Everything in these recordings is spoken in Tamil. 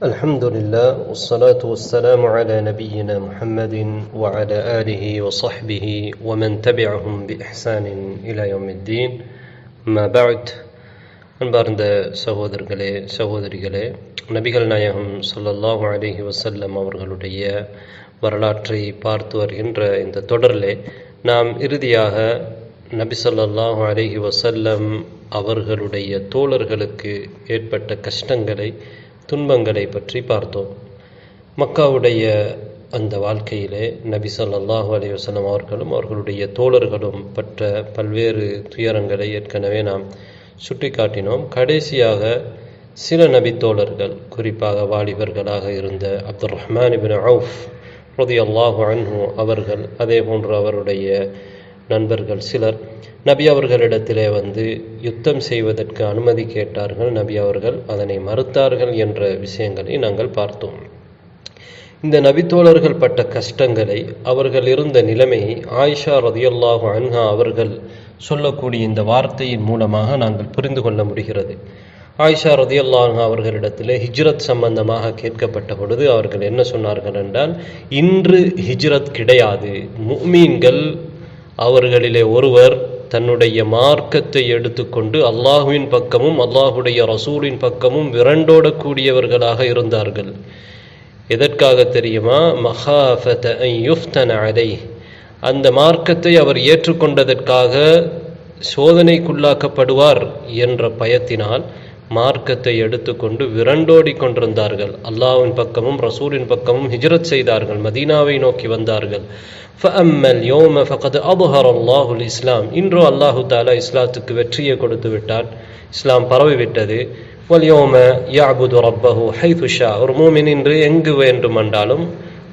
الحمد لله والصلاة والسلام على نبينا محمد وعلى آله وصحبه ومن تبعهم بإحسان إلى يوم الدين ما بعد அன்பார்ந்த சகோதரர்களே சகோதரிகளே, நபிகள் நாயகம் ஸல்லல்லாஹு அலைஹி வஸல்லம் அவர்களுடைய வரலாற்றை பார்த்து வருகின்ற இந்த தொடரிலே நாம் இறுதியாக நபி ஸல்லல்லாஹு அலைஹி வஸல்லம் அவர்களுடைய தோழர்களுக்கு ஏற்பட்ட கஷ்டங்களை, துன்பங்களை பற்றி பார்த்தோம். மக்காவுடைய அந்த வாழ்க்கையிலே நபி ஸல்லல்லாஹு அலைஹி வஸல்லம் அவர்களும் அவர்களுடைய தோழர்களும் பட்ட பல்வேறு துயரங்களை ஏற்கனவே நாம் சுட்டி காட்டினோம். கடைசியாக சில நபி தோழர்கள், குறிப்பாக வாலிபர்களாக இருந்த அப்துர் ரஹ்மான் இப்னு அவுஃப் ரலியல்லாஹு அன்ஹு அவர்கள், அதே போன்று அவருடைய நண்பர்கள் சிலர் நபி அவர்களிடத்திலே யுத்தம் செய்வதற்கு அனுமதி கேட்டார்கள். நபி அவர்கள் அதனை மறுத்தார்கள் என்ற விஷயங்களை நாங்கள் பார்த்தோம். இந்த நபித்தோழர்கள் பட்ட கஷ்டங்களை, அவர்கள் இருந்த நிலைமையை ஆயிஷா ரலியல்லாஹு அன்ஹா அவர்கள் சொல்லக்கூடிய இந்த வார்த்தையின் மூலமாக நாங்கள் புரிந்து கொள்ள முடிகிறது. ஆயிஷா ரலியல்லாஹு அன்ஹா அவர்களிடத்திலே ஹிஜ்ரத் சம்பந்தமாக கேட்கப்பட்ட பொழுது அவர்கள் என்ன சொன்னார்கள் என்றால், இன்று ஹிஜ்ரத் கிடையாது. முஃமின்கள் அவர்களிலே ஒருவர் தன்னுடைய மார்க்கத்தை எடுத்துக்கொண்டு அல்லாஹுவின் பக்கமும் அல்லாஹுடைய ரசூலின் பக்கமும் விரண்டோடக்கூடியவர்களாக இருந்தார்கள். எதற்காக தெரியுமா? மஹாஃபத அன் யுஃப்தன அலைஹ், அந்த மார்க்கத்தை அவர் ஏற்றுக்கொண்டதற்காக சோதனைக்குள்ளாக்கப்படுவார் என்ற பயத்தினால் மார்க்கத்தை எடுத்துக்கொண்டு விரண்டோடி கொண்டிருந்தார்கள். அல்லாஹ்வின் பக்கமும் ரசூலின் பக்கமும் ஹிஜ்ரத் செய்தார்கள், மதீனாவை நோக்கி வந்தார்கள். ஃபஅம்மல் யௌம ஃபகத் அظஹர அல்லாஹுல் இஸ்லாம், இன்றோ அல்லாஹு தஆலா இஸ்லாத்துக்கு வெற்றியை கொடுத்து விட்டான், இஸ்லாம் பரவிவிட்டது. வல் யௌம யஅபுது ரப்பஹு ஹைது ஷா, ஒரு மூமின் இன்று எங்கு வேண்டுமென்றாலும்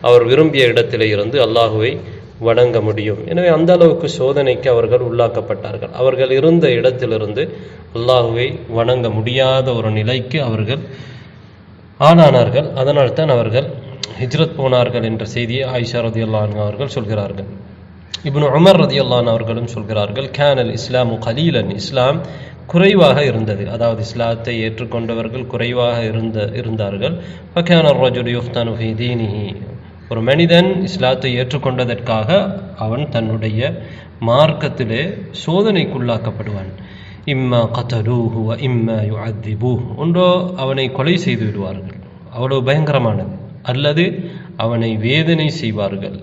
அவர் விரும்பிய இடத்திலே இருந்து அல்லாஹுவை வணங்க முடியும். எனவே அந்த அளவுக்கு சோதனைக்கு அவர்கள் உள்ளாக்கப்பட்டார்கள். அவர்கள் இருந்த இடத்திலிருந்து அல்லாஹுவை வணங்க முடியாத ஒரு நிலைக்கு அவர்கள் ஆளானார்கள். அதனால்தான் அவர்கள் ஹிஜ்ரத் போனார்கள் என்ற செய்தியை ஆயிஷா ரலியல்லாஹு அன்ஹா அவர்கள் சொல்கிறார்கள். இப்னு உமர் ரலியல்லாஹு அன்ஹு அவர்களும் சொல்கிறார்கள், கானல் இஸ்லாமு கலீலன், இஸ்லாம் குறைவாக இருந்தது. அதாவது இஸ்லாத்தை ஏற்றுக்கொண்டவர்கள் குறைவாக இருந்தார்கள். ஃபகான அர்-ரஜுலு யுஃப்தனு ஃபீ தீனிஹி, ஒரு மனிதன் இஸ்லாத்தை ஏற்றுக்கொண்டதற்காக அவன் தன்னுடைய மார்க்கத்திலே சோதனைக்குள்ளாக்கப்படுவான். இம்மா கதலூஹு வ இம்மா யுஅذிபூஹு, ஒன்றோ அவனை கொலை செய்து விடுவார்கள், அவ்வளவு பயங்கரமானது, அல்லது அவனை வேதனை செய்வார்கள்.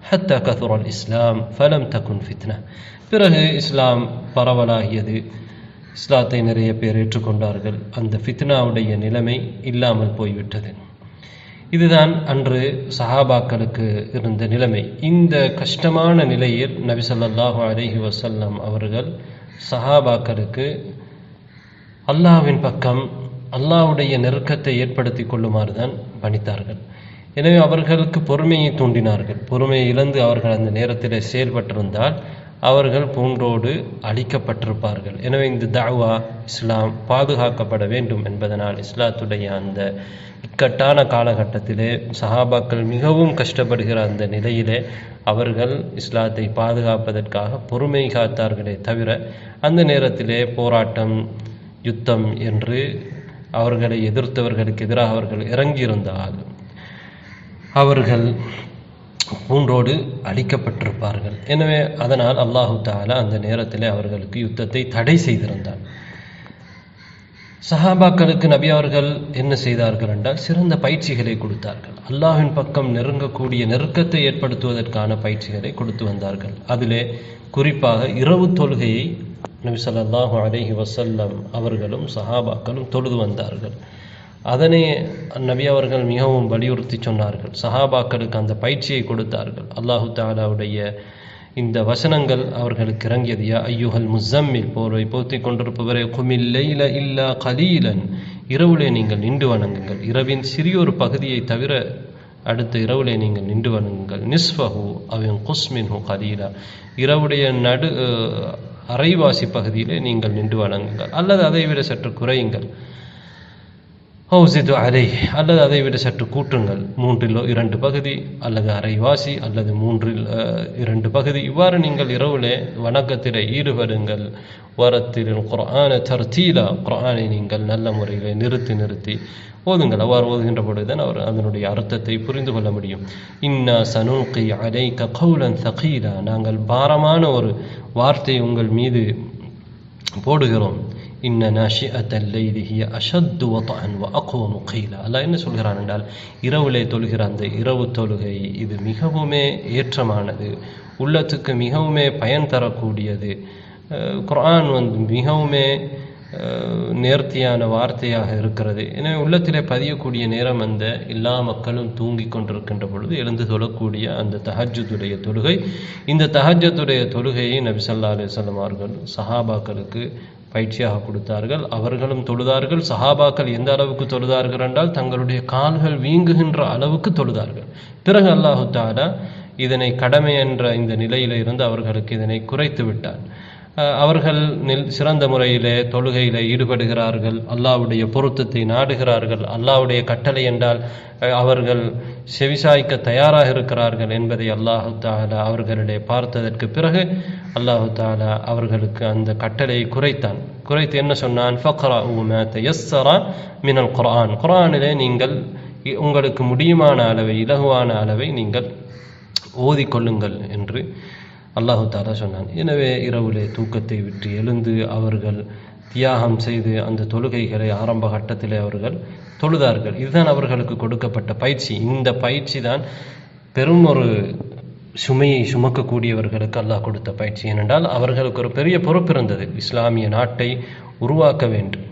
ஹத்தா கதுரல் இஸ்லாம் ஃபலம் தகுன் ஃபித்னா, பிறகு இஸ்லாம் பரவலாகியது, இஸ்லாத்தை நிறைய பேர் ஏற்றுக்கொண்டார்கள், அந்த ஃபித்னாவுடைய நிலைமை இல்லாமல் போய்விட்டது. இதுதான் அன்று சஹாபாக்களுக்கு இருந்த நிலைமை. இந்த கஷ்டமான நிலையில் நபி ஸல்லல்லாஹு அலைஹி வஸல்லம் அவர்கள் சஹாபாக்களுக்கு அல்லாஹ்வின் பக்கம் அல்லாஹ்வுடைய நெருக்கத்தை ஏற்படுத்தி கொள்ளுமாறு தான் பணித்தார்கள். எனவே அவர்களுக்கு பொறுமையை தூண்டினார்கள். பொறுமையை இழந்து அவர்கள் அந்த நேரத்தில் செயல்பட்டிருந்தால் அவர்கள் பூண்டோடு அழிக்கப்பட்டிருப்பார்கள். எனவே இந்த தஅவா, இஸ்லாம் பாதுகாக்கப்பட வேண்டும் என்பதனால் இஸ்லாத்துடைய அந்த இக்கட்டான காலகட்டத்திலே சஹாபாக்கள் மிகவும் கஷ்டப்படுகிற அந்த நிலையிலே அவர்கள் இஸ்லாத்தை பாதுகாப்பதற்காக பொறுமை காத்தார்களே தவிர, அந்த நேரத்திலே போராட்டம், யுத்தம் என்று அவர்களை எதிர்த்தவர்களுக்கு எதிராக அவர்கள் இறங்கியிருந்தால் அவர்கள் பூண்டோடு அழிக்கப்பட்டிருப்பார்கள். எனவே அதனால் அல்லாஹு தஆலா அந்த நேரத்தில் அவர்களுக்கு யுத்தத்தை தடை செய்திருந்தார். சஹாபாக்களுக்கு நபி அவர்கள் என்ன செய்தார்கள் என்றால், சிறந்த பயிற்சிகளை கொடுத்தார்கள். அல்லாஹ்வின் பக்கம் நெருங்கக்கூடிய நெருக்கத்தை ஏற்படுத்துவதற்கான பயிற்சிகளை கொடுத்து வந்தார்கள். அதிலே குறிப்பாக இரவு தொழுகையை நபி ஸல்லல்லாஹு அலைஹி வஸல்லம் அவர்களும் சஹாபாக்களும் தொழுது வந்தார்கள். அதனை நபி அவர்கள் மிகவும் வலியுறுத்தி சொன்னார்கள். சஹாபாக்களுக்கு அந்த பயிற்சியை கொடுத்தார்கள். அல்லாஹு தஆலாவுடைய இந்த வசனங்கள் அவர்களுக்கு இறங்கியது. யா ஐயுஹல் முஸம்மில், போர்வை போத்திக் கொண்டிருப்பவரே, குமில் லைல இல்லா கலீலன், இரவுலே நீங்கள் நின்று வணங்குங்கள், இரவின் சிறியொரு பகுதியை தவிர அடுத்த இரவுலே நீங்கள் நின்று வணங்குங்கள். நிஸ்ஃபஹு அவன் குஸ்மின்ஹு கலீலா, இரவுடைய அரைவாசி பகுதியிலே நீங்கள் நின்று வணங்குங்கள், அல்லது அதை விட சற்று குறையுங்கள். ஹவுசிது அலை அல்லது அதை விட சற்று கூட்டுங்கள், 2 பகுதி அல்லது அரைவாசி அல்லது 2 பகுதி. இவ்வாறு நீங்கள் இரவுலே வணக்கத்திலே ஈடுபடுங்கள். வரத்தில் குர்ஆன தர்தீலா, குர்ஆனை நீங்கள் நல்ல முறையில் நிறுத்தி ஓதுங்கள். அவ்வாறு ஓதுகின்ற பொழுதுதான் அவர் அதனுடைய அர்த்தத்தை புரிந்து கொள்ள முடியும். இன்னா சனுல்கி அலைக கௌலன் தகீலா, நாங்கள் பாரமான ஒரு வார்த்தை உங்கள் மீது போடுகிறோம். இன்ன நாஷிஅத்தல் லைலி ஹிய அஷத்து வத்அன் வ அக்வமு கீலா. அல்லாஹ் என்ன சொல்கிறான் என்றால், இரவுலே தொழுகிற அந்த இரவு தொழுகை இது மிகவுமே ஏற்றமானது, உள்ளத்துக்கு மிகவுமே பயன் தரக்கூடியது. குர்ஆன் மிகவுமே நேர்த்தியான வார்த்தையாக இருக்கிறது. எனவே உள்ளத்திலே பதியக்கூடிய நேரம் அந்த எல்லா மக்களும் தூங்கி கொண்டிருக்கின்ற பொழுது எழுந்து தொழக்கூடிய அந்த தஹஜ்ஜுடைய தொழுகை. இந்த தஹஜ்ஜுடைய தொழுகையை நபி ஸல்லல்லாஹு அலைஹி வஸல்லம் அவர்கள் சஹாபாக்களுக்கு பயிற்சியாக கொடுத்தார்கள். அவர்களும் தொழுதார்கள். சஹாபாக்கள் எந்த அளவுக்கு தொழுதார்கள் என்றால், தங்களுடைய கால்கள் வீங்குகின்ற அளவுக்கு தொழுதார்கள். பிறகு அல்லாஹு தஆலா இதனை கடமை என்ற இந்த நிலையில இருந்து அவர்களுக்கு இதனை குறைத்து விட்டார். அவர்கள் சிறந்த முறையிலே தொழுகையிலே ஈடுபடுகிறார்கள், அல்லாஹ்வுடைய பொருத்தத்தை நாடுகிறார்கள். அல்லாஹ்வுடைய கட்டளை என்றால் அவர்கள் செவிசாய்க்க தயாராக இருக்கிறார்கள் என்பதை அல்லாஹு தஆலா அவர்களிடையே பார்த்ததற்கு பிறகு அல்லாஹு தஆலா அவர்களுக்கு அந்த கட்டளையை குறைத்து என்ன சொன்னான்? ஃபக்ரஉ மா தயஸ்ஸர மினல் குர்ஆன், குர்ஆனிலே நீங்கள் உங்களுக்கு முடியுமான அளவை, இலகுவான அளவை நீங்கள் ஓதிக்கொள்ளுங்கள் என்று அல்லாஹு தஆலா சொன்னான். எனவே இரவுலே தூக்கத்தை விட்டு எழுந்து அவர்கள் தியாகம் செய்து அந்த தொழுகைகளை ஆரம்ப கட்டத்திலே அவர்கள் தொழுதார்கள். இதுதான் அவர்களுக்கு கொடுக்கப்பட்ட பயிற்சி. இந்த பயிற்சி தான் பெரும் ஒரு சுமையை சுமக்கக்கூடியவர்களுக்கு அல்லாஹ் கொடுத்த பயிற்சி. ஏனென்றால் அவர்களுக்கு ஒரு பெரிய பொறுப்பு இருந்தது. இஸ்லாமிய நாட்டை உருவாக்க வேண்டும்,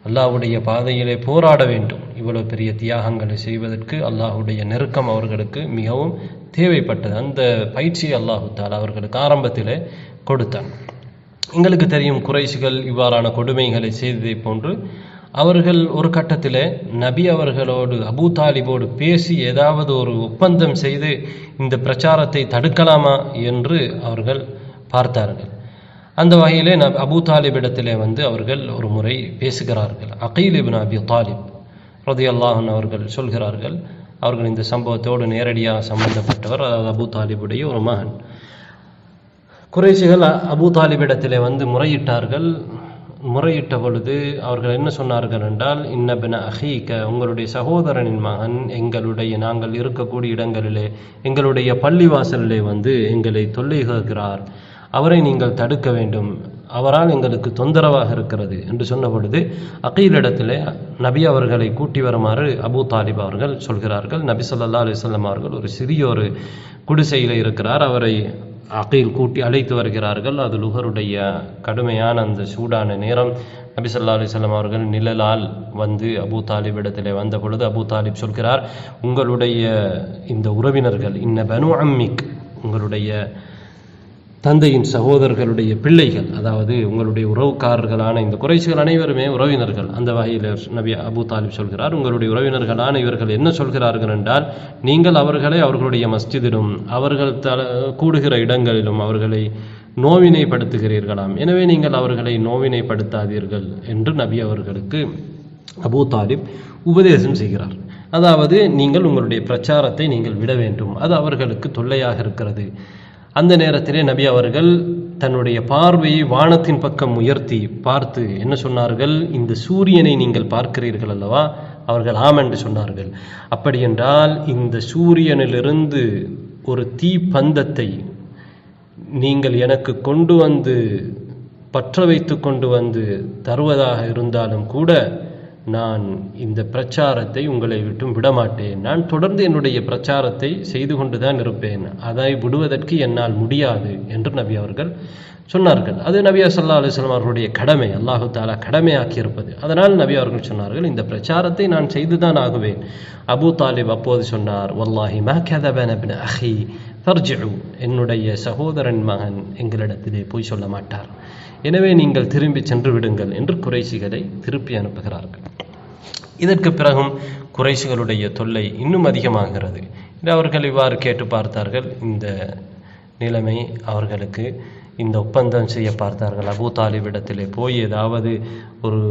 அல்லாஹ்வுடைய பாதையிலே போராட வேண்டும். இவ்வளவு பெரிய தியாகங்களை செய்வதற்கு அல்லாஹ்வுடைய நெருக்கம் அவர்களுக்கு மிகவும் தேவைப்பட்டது. அந்த பயிற்சியை அல்லாஹு தஆலா அவர்களுக்கு ஆரம்பத்திலே கொடுத்தான். எங்களுக்கு தெரியும், குறைஷிகள் இவ்வாறான கொடுமைகளை செய்ததை போன்று அவர்கள் ஒரு கட்டத்திலே நபி அவர்களோடு அபூ தாலிபோடு பேசி ஏதாவது ஒரு ஒப்பந்தம் செய்து இந்த பிரச்சாரத்தை தடுக்கலாமா என்று அவர்கள் பார்த்தார்கள். அந்த வகையிலே அபூ தாலிபிடத்திலே அவர்கள் ஒரு முறை பேசுகிறார்கள். அகீல் இப்னு அபி தாலிப் ரலியல்லாஹு அன்ஹு அவர்கள் சொல்கிறார்கள், அவர்கள் இந்த சம்பவத்தோடு நேரடியாக சம்பந்தப்பட்டவர், அதாவது அபூ தாலிபுடைய ஒரு மகன். குறைஷிகள் அபூ தாலிபிடத்திலே முறையிட்டார்கள். முறையிட்ட பொழுது அவர்கள் என்ன சொன்னார்கள் என்றால், இன்னபின அஹீக, உங்களுடைய சகோதரனின் மகன் நாங்கள் இருக்கக்கூடிய இடங்களிலே எங்களுடைய பள்ளிவாசலிலே எங்களை தொல்லை கேட்கிறார், அவரை நீங்கள் தடுக்க வேண்டும், அவரால் எங்களுக்கு தொந்தரவாக இருக்கிறது என்று சொன்ன பொழுது அகீலிடத்திலே நபி அவர்களை கூட்டி வருமாறு அபூ தாலிப் அவர்கள் சொல்கிறார்கள். நபி ஸல்லல்லாஹு அலைஹி வஸல்லம் அவர்கள் ஒரு சிறிய ஒரு குடிசையில் இருக்கிறார். அவரை அகீல் கூட்டி அழைத்து வருகிறார்கள். அது லுஹருடைய கடுமையான அந்த சூடான நேரம். நபி ஸல்லல்லாஹு அலைஹி வஸல்லம் அவர்கள் நிழலால் அபூ தாலிப் இடத்திலே வந்த பொழுது அபூ தாலிப் சொல்கிறார், உங்களுடைய இந்த உறவினர்கள், இன்ன பனு அம்மிக், உங்களுடைய தந்தையின் சகோதரர்களுடைய பிள்ளைகள், அதாவது உங்களுடைய உறவுக்காரர்களான இந்த குறைஷிகள் அனைவருமே உறவினர்கள். அந்த வகையில் நபி அபூ தாலிப் சொல்கிறார், உங்களுடைய உறவினர்களான இவர்கள் என்ன சொல்கிறார்கள் என்றால், நீங்கள் அவர்களை அவர்களுடைய மஸ்ஜிதிலும் அவர்கள் கூடுகிற இடங்களிலும் அவர்களை நோவினைப்படுத்துகிறீர்களாம், எனவே நீங்கள் அவர்களை நோவினைப்படுத்தாதீர்கள் என்று நபி அவர்களுக்கு அபூ தாலிப் உபதேசம் செய்கிறார். அதாவது நீங்கள் உங்களுடைய பிரச்சாரத்தை நீங்கள் விட வேண்டும், அது அவர்களுக்கு தொல்லையாக இருக்கிறது. அந்த நேரத்திலே நபி அவர்கள் தன்னுடைய பார்வையை வானத்தின் பக்கம் உயர்த்தி பார்த்து என்ன சொன்னார்கள்? இந்த சூரியனை நீங்கள் பார்க்கிறீர்கள் அல்லவா? அவர்கள் ஆம் என்று சொன்னார்கள். அப்படி என்றால் இந்த சூரியனிலிருந்து ஒரு தீ பந்தத்தை நீங்கள் எனக்கு கொண்டு பற்ற வைத்து கொண்டு தருவதாக இருந்தாலும் கூட நான் இந்த பிரச்சாரத்தை உங்களை விட்டும் விடமாட்டேன். நான் தொடர்ந்து என்னுடைய பிரச்சாரத்தை செய்து கொண்டுதான் இருப்பேன், அதை விடுவதற்கு என்னால் முடியாது என்று நபி அவர்கள் சொன்னார்கள். அது நபி ஸல்லல்லாஹு அலைஹி வஸல்லம் அவர்களுடைய கடமை, அல்லாஹு தஆலா கடமையாக்கி இருப்பது. அதனால் நபி அவர்கள் சொன்னார்கள், இந்த பிரச்சாரத்தை நான் செய்துதான் ஆகுவேன். அபூ தாலிப் அப்போது சொன்னார், வல்லாஹி மா கதபன இப்னு அஹி ஃபர்ஜிஉ, என்னுடைய சகோதரன் மகன் எங்களிடத்திலே போய் சொல்ல மாட்டார், எனவே நீங்கள் திரும்பி சென்று விடுங்கள் என்று குறைஷிகளை திருப்பி அனுப்புகிறார்கள். இதற்கு பிறகும் குறைஷிகளுடைய தொல்லை இன்னும் அதிகமாகிறது. அவர்கள் இவ்வாறு கேட்டு பார்த்தார்கள். இந்த நிலைமை அவர்களுக்கு இந்த ஒப்பந்தம் செய்ய பார்த்தார்கள். அபூ தாலிபிடத்திலே போய் ஏதாவது ஒரு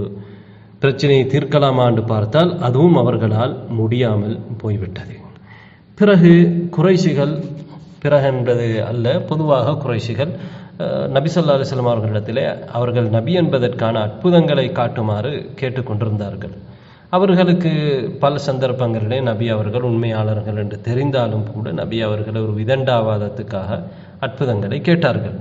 பிரச்சனையை தீர்க்கலாமா என்று பார்த்தால் அதுவும் அவர்களால் முடியாமல் போய்விட்டது. பிறகு குறைஷிகள், பிறகு என்பது அல்ல, பொதுவாக குறைஷிகள் நபி ஸல்லல்லாஹு அலைஹி வஸல்லம் அவர்களிடத்திலே அவர்கள் நபி என்பதற்கான அற்புதங்களை காட்டுமாறு கேட்டுக்கொண்டிருந்தார்கள். அவர்களுக்கு பல சந்தர்ப்பங்களிலே நபி அவர்கள் உண்மையாளர்கள் என்று தெரிந்தாலும் கூட நபி அவர்கள் ஒரு விதண்டாவாதத்துக்காக அற்புதங்களை கேட்டார்கள்.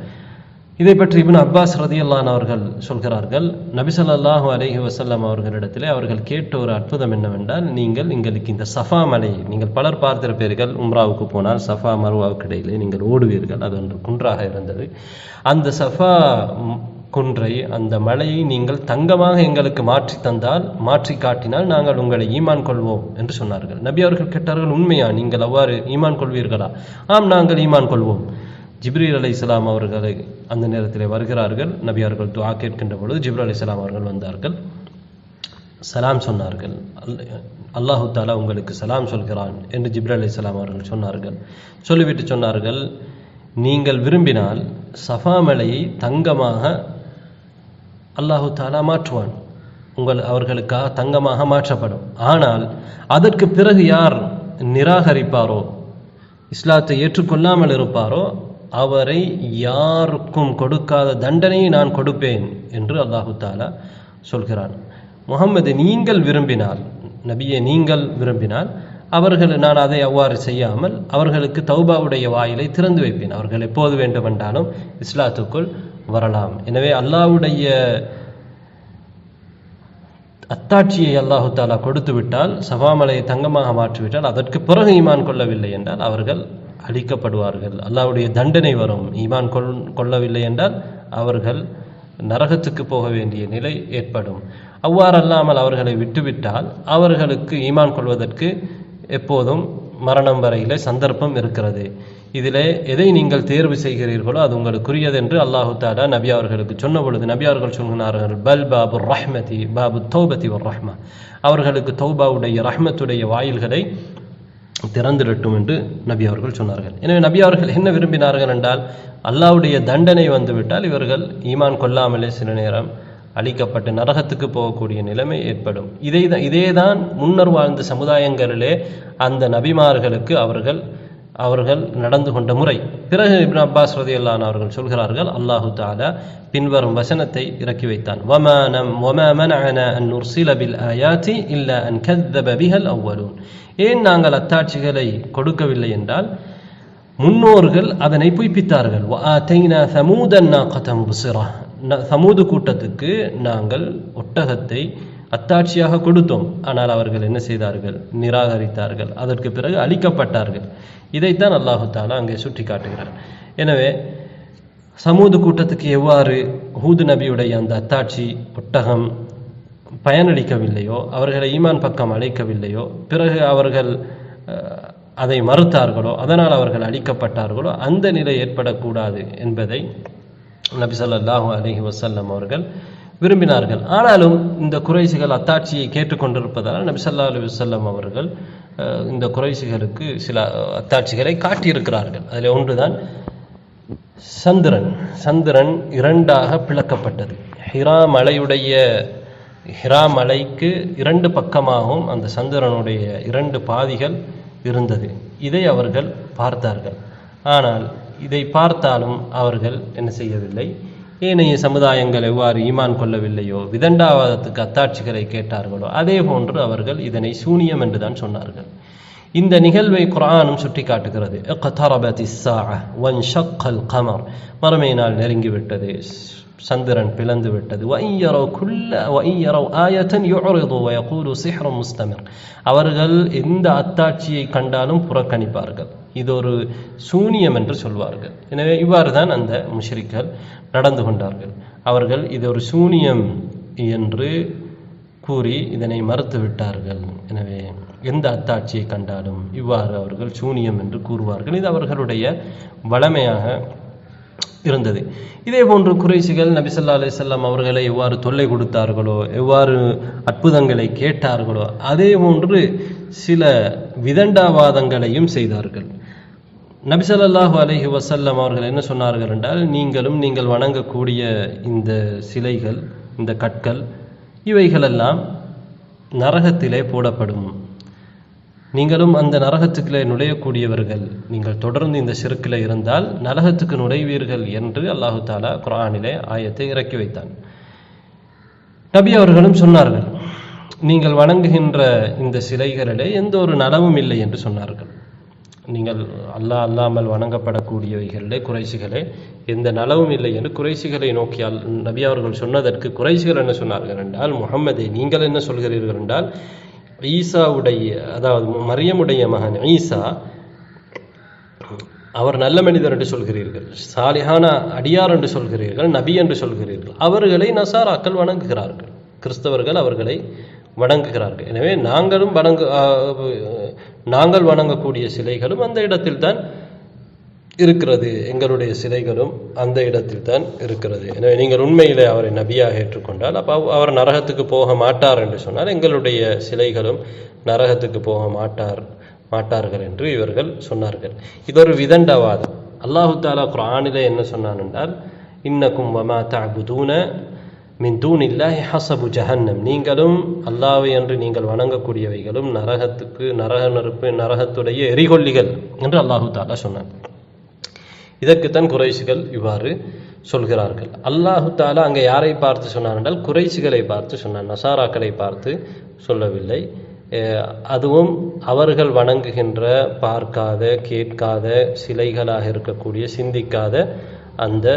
இதை பற்றி இப்னு அப்பாஸ் ரலியல்லாஹு அன்ஹு அவர்கள் சொல்கிறார்கள், நபி ஸல்லல்லாஹு அலைஹி வஸல்லம் அவர்களிடத்திலே அவர்கள் கேட்ட ஒரு அற்புதம் என்னவென்றால், நீங்கள் எங்களுக்கு இந்த சஃபா மலையை, நீங்கள் பலர் பார்த்திருப்பீர்கள், உம்ராவுக்கு போனால் சஃபா மர்வாவுக்கு இடையிலே நீங்கள் ஓடுவீர்கள், அது ஒன்று குன்றாக இருந்தது. அந்த சஃபா குன்றை, அந்த மலையை நீங்கள் தங்கமாக எங்களுக்கு மாற்றி தந்தால், மாற்றி காட்டினால் நாங்கள் உங்களை ஈமான் கொள்வோம் என்று சொன்னார்கள். நபி அவர்கள் கேட்டார்கள், உண்மையா, நீங்கள் அவ்வாறு ஈமான் கொள்வீர்களா? ஆம், நாங்கள் ஈமான் கொள்வோம். ஜிப்ரீல் அலைஹிஸ்ஸலாம் அவர்களை அந்த நேரத்தில் வருகிறார்கள். நபி அவர்கள் துஆ கேட்கின்ற பொழுது ஜிப்ரீல் அலைஹிஸ்ஸலாம் அவர்கள் வந்தார்கள், சலாம் சொன்னார்கள். அல்லாஹு தஆலா உங்களுக்கு சலாம் சொல்கிறான் என்று ஜிப்ரீல் அலைஹிஸ்ஸலாம் அவர்கள் சொன்னார்கள். சொல்லிவிட்டு சொன்னார்கள், நீங்கள் விரும்பினால் சஃபா மலையை தங்கமாக அல்லாஹு தஆலா மாற்றுவான், அவர்களுக்காக தங்கமாக மாற்றப்படும். ஆனால் அதற்கு பிறகு யார் நிராகரிப்பாரோ, இஸ்லாத்தை ஏற்றுக்கொள்ளாமல் இருப்பாரோ, அவரை யாருக்கும் கொடுக்காத தண்டனையை நான் கொடுப்பேன் என்று அல்லாஹு தஆலா சொல்கிறான். முஹம்மது, நீங்கள் விரும்பினால், நபியே நீங்கள் விரும்பினால் நான் அதை அவ்வாறு செய்யாமல் அவர்களுக்கு தௌபாவுடைய வாயிலை திறந்து வைப்பேன். அவர்கள் எப்போது வேண்டுமென்றாலும் இஸ்லாத்துக்குள் வரலாம். எனவே அல்லாஹ்வுடைய அத்தாட்சியை அல்லாஹு தஆலா கொடுத்து விட்டால், சஃபா மலையை தங்கமாக மாற்றிவிட்டால், அதற்கு பிறகு ஈமான் கொள்ளவில்லை என்றால் அவர்கள் அழிக்கப்படுவார்கள், அல்லாஹ்வுடைய தண்டனை வரும். ஈமான் கொள்ளவில்லை என்றால் அவர்கள் நரகத்துக்கு போக வேண்டிய நிலை ஏற்படும். அவ்வாறு அல்லாமல் அவர்களை விட்டுவிட்டால் அவர்களுக்கு ஈமான் கொள்வதற்கு எப்போதும் மரணம் வரையிலே சந்தர்ப்பம் இருக்கிறது. இதிலே எதை நீங்கள் தேர்வு செய்கிறீர்களோ அது உங்களுக்குரியது என்று அல்லாஹு தஆலா நபி அவர்களுக்கு சொன்ன பொழுது நபி அவர்கள் சொல்கிறார்கள், பல் பாபு ரஹ்மதி பாபு தௌபதி வர் ரஹ்மா, அவர்களுக்கு தௌபாவுடைய ரஹ்மத்துடைய வாயில்களை திறந்திடட்டும் என்று நபி அவர்கள் சொன்னார்கள். எனவே நபி அவர்கள் என்ன விரும்பினார்கள் என்றால், அல்லாஹ்வுடைய தண்டனை வந்துவிட்டால் இவர்கள் ஈமான் கொள்ளாமலே சில நேரம் அழிக்கப்பட்டு நரகத்துக்கு போகக்கூடிய நிலைமை ஏற்படும். இதேதான் முன்னர் வாழ்ந்த சமுதாயங்களிலே அந்த நபிமார்களுக்கு அவர்கள் நடந்து கொண்ட முறை. பிறகு இப்னு அப்பாஸ் ரலியல்லாஹு அன்ஹு அவர்கள் சொல்கிறார்கள், அல்லாஹு தஆலா பின்வரும் வசனத்தை இறக்கி வைத்தான், வமா மனஅனா அன் நுர்சில பில் ஆயாத்தி இல்லா அன் கذب பிஹா அல் அவ்வலூன். ஏன் நாங்கள் அத்தாட்சிகளை கொடுக்கவில்லை என்றால், முன்னோர்கள் அதனை பொய்ப்பித்தார்கள். வஆதைனா ஸமூதன் நாகத முப்ஸிரா, சமூது கூட்டத்துக்கு நாங்கள் ஒட்டகத்தை அத்தாட்சியாக கொடுத்தோம். ஆனால் அவர்கள் என்ன செய்தார்கள்? நிராகரித்தார்கள். அதற்கு பிறகு அழிக்கப்பட்டார்கள். இதைத்தான் அல்லாஹு தஆலா அங்கே சுட்டி காட்டுகிறார். எனவே சமூது கூட்டத்துக்கு எவ்வாறு ஹூத் நபியுடைய அந்த அத்தாட்சி ஒட்டகம் பயனளிக்கவில்லையோ, அவர்களை ஈமான் பக்கம் அழைக்கவில்லையோ, பிறகு அவர்கள் அதை மறுத்தார்களோ, அதனால் அவர்கள் அழிக்கப்பட்டார்களோ, அந்த நிலை ஏற்படக்கூடாது என்பதை நபி ஸல்லல்லாஹு அலைஹி வஸல்லம் அவர்கள் விரும்பினார்கள். ஆனாலும் இந்த குறைஷிகள் அத்தாட்சியை கேட்டுக்கொண்டிருப்பதால் நபி ஸல்லல்லாஹு அலைஹி வஸல்லம் அவர்கள் இந்த குறைஷிகளுக்கு சில அத்தாட்சிகளை காட்டியிருக்கிறார்கள். அதில் ஒன்றுதான் சந்திரன் இரண்டாக பிளக்கப்பட்டது. ஹிரா மலைக்கு இரண்டு பக்கமாகவும் அந்த சந்திரனுடைய இரண்டு பாதிகள் இருந்தது. இதை அவர்கள் பார்த்தார்கள். ஆனால் இதை பார்த்தாலும் அவர்கள் என்ன செய்யவில்லை? ஏனைய சமுதாயங்கள் எவ்வாறு ஈமான் கொள்ளவில்லையோ, விதண்டாவாதத்துக்கு அத்தாட்சிகளை கேட்டார்களோ, அதே போன்று அவர்கள் இதனை சூனியம் என்றுதான் சொன்னார்கள். இந்த நிகழ்வை குர்ஆனும் சுட்டி காட்டுகிறது. இக்தரபத்திஸ் ஸாஅ வன்ஷக்கல் கமர், மறுமை நாள் நெருங்கிவிட்டது, சந்திரன் பிளந்து விட்டது. வஇய்யரவ் ஆயத்தன் யுரிது வயகூலு சிஹ்ரும் முஸ்தமிர், அவர்கள் எந்த அத்தாட்சியை கண்டாலும் புறக்கணிப்பார்கள், இது ஒரு சூனியம் என்று சொல்வார்கள். எனவே இவ்வாறு தான் அந்த முஷ்ரிக்கள் நடந்து கொண்டார்கள். அவர்கள் இது ஒரு சூனியம் என்று கூறி இதனை மறுத்து விட்டார்கள். எனவே எந்த அத்தாட்சியை கண்டாலும் இவ்வாறு அவர்கள் சூனியம் என்று கூறுவார்கள். இது அவர்களுடைய வளமையாக இருந்தது. இதே போன்று குறைஷிகள் நபி ஸல்லல்லாஹு அலைஹி வஸல்லம் அவர்களை எவ்வாறு தொல்லை கொடுத்தார்களோ, எவ்வாறு அற்புதங்களை கேட்டார்களோ, அதே போன்று சில விதண்டாவாதங்களையும் செய்தார்கள். நபி ஸல்லல்லாஹு அலைஹி வஸல்லம் அவர்கள் என்ன சொன்னார்கள் என்றால், நீங்கள் வணங்கக்கூடிய இந்த சிலைகள், இந்த கற்கள், இவைகளெல்லாம் நரகத்திலே போடப்படும். நீங்களும் அந்த நரகத்துக்குள்ளே நுழையக்கூடியவர்கள், நீங்கள் தொடர்ந்து இந்த ஷிர்கில் இருந்தால் நரகத்துக்கு நுழைவீர்கள் என்று அல்லாஹு தாலா குர்ஆனிலே ஆயத்தை இறக்கி வைத்தான். நபி அவர்களும் சொன்னார்கள், நீங்கள் வணங்குகின்ற இந்த சிலைகளிலே எந்த ஒரு நலவும் இல்லை என்று சொன்னார்கள். நீங்கள் அல்லாஹ் அல்லாமல் வணங்கப்படக்கூடியவைகளிலே குறைசிகளே எந்த நலவும் இல்லை என்று குறைசிகளை நோக்கி நபி அவர்கள் சொன்னதற்கு குறைசிகள் என்ன சொன்னார்கள் என்றால், முஹம்மதே நீங்கள் என்ன சொல்கிறீர்கள் என்றால், ஈசாவுடைய அதாவது மரியமுடைய மகன் ஈசா அவர் நல்ல மனிதர் என்று சொல்கிறீர்கள், சாலிஹான அடியார் என்று சொல்கிறீர்கள், நபி என்று சொல்கிறீர்கள். அவர்களை நசாராக்கள் வணங்குகிறார்கள், கிறிஸ்தவர்கள் அவர்களை வணங்குகிறார்கள். எனவே நாங்கள் வணங்கக்கூடிய சிலைகளும் அந்த இடத்தில் தான் இருக்கிறது, எங்களுடைய சிலைகளும் அந்த இடத்தில் தான் இருக்கிறது. எனவே நீங்கள் உண்மையிலே அவரை நபியாக ஏற்றுக்கொண்டால் அப்போ அவர் நரகத்துக்கு போக மாட்டார் என்று சொன்னால் எங்களுடைய சிலைகளும் நரகத்துக்கு போக மாட்டார்கள் என்று இவர்கள் சொன்னார்கள். இது ஒரு விதண்டவாதம். அல்லாஹு தாலா குர்ஆனிலே என்ன சொன்னான் என்றால், இன்னக்கும் வமா தஅபுதூன மின் தூனில்லாஹி ஹஸபு ஜஹன்னம், நீங்களும் அல்லாஹ்வை என்று நீங்கள் வணங்கக்கூடியவைகளும் நரகத்துடைய எரிகொல்லிகள் என்று அல்லாஹு தாலா சொன்னான். இதற்குத்தான் குறைஷிகள் இவ்வாறு சொல்கிறார்கள். அல்லாஹு தாலா அங்கே யாரை பார்த்து சொன்னான் என்றால் குறைஷிகளை பார்த்து சொன்னான், நசாராக்களை பார்த்து சொல்லவில்லை. அதுவும் அவர்கள் வணங்குகின்ற பார்க்காத கேட்காத சிலைகளாக இருக்கக்கூடிய சிந்திக்காத அந்த